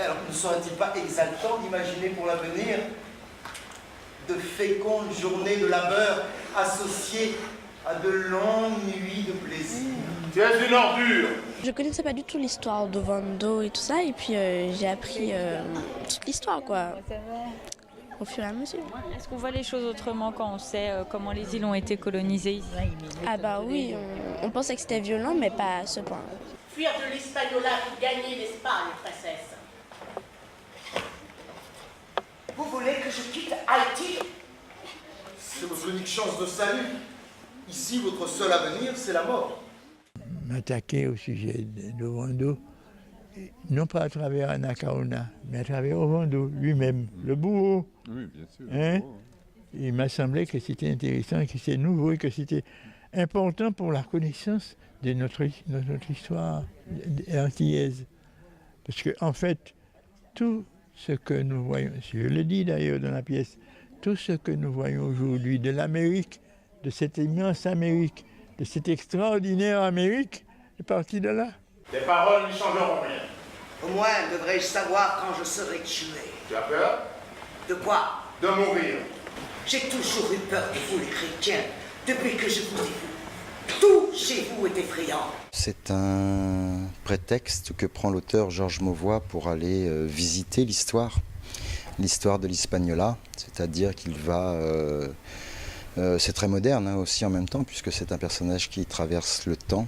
Alors, ne serait-il pas exaltant d'imaginer pour l'avenir de fécondes journées de labeur associées à de longues nuits de plaisir? Tu es une ordure! Je connaissais pas du tout l'histoire d'Ovando et tout ça, et puis j'ai appris toute l'histoire, quoi, au fur et à mesure. Est-ce qu'on voit les choses autrement quand on sait comment les îles ont été colonisées ici? Ah bah oui, on pensait que c'était violent, mais pas à ce point. Fuir de l'Hispaniola pour gagner l'Espagne, princesse. Vous voulez que je quitte Haïti? C'est votre unique chance de salut. Ici, votre seul avenir, c'est la mort. M'attaquer au sujet d'Ovando, non pas à travers Anacaona, mais à travers Ovando lui-même, le bourreau. Oui, bien sûr. Hein? Il m'a semblé que c'était intéressant, que c'était nouveau et que c'était important pour la connaissance de notre histoire antillaise. Parce qu'en fait, tout ce que nous voyons, je le dis d'ailleurs dans la pièce, tout ce que nous voyons aujourd'hui de l'Amérique, de cette immense Amérique, de cette extraordinaire Amérique, est parti de là. Tes paroles n'y changeront rien. Au moins, devrais-je savoir quand je serai tué. Tu as peur? De quoi? De mourir. J'ai toujours eu peur de vous, les chrétiens, depuis que je vous ai vu. Tout chez vous est effrayant. C'est un prétexte que prend l'auteur Georges Mauvois pour aller visiter l'histoire de l'Hispaniola, c'est-à-dire qu'il va... c'est très moderne aussi en même temps, puisque c'est un personnage qui traverse le temps.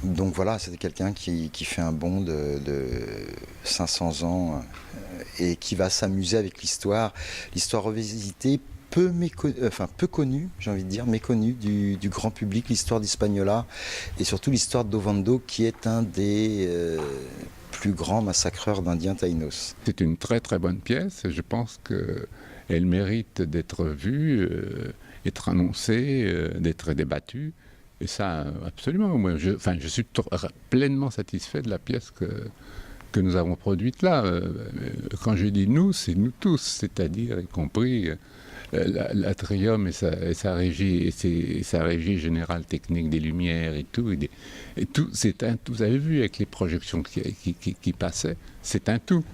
Donc voilà, c'est quelqu'un qui fait un bond de 500 ans et qui va s'amuser avec l'histoire revisitée, peu connue, j'ai envie de dire, méconnue du grand public, l'histoire d'Hispaniola et surtout l'histoire d'Ovando, qui est un des plus grands massacreurs d'Indiens taïnos. C'est une très très bonne pièce. Je pense qu'elle mérite d'être vue, être annoncée, d'être débattue. Et ça, absolument. Moi, je suis pleinement satisfait de la pièce que nous avons produite là. Quand je dis nous, c'est nous tous, c'est-à-dire y compris l'Atrium et sa régie générale technique des lumières et tout. Et tout, c'est un tout. Vous avez vu avec les projections qui passaient, c'est un tout.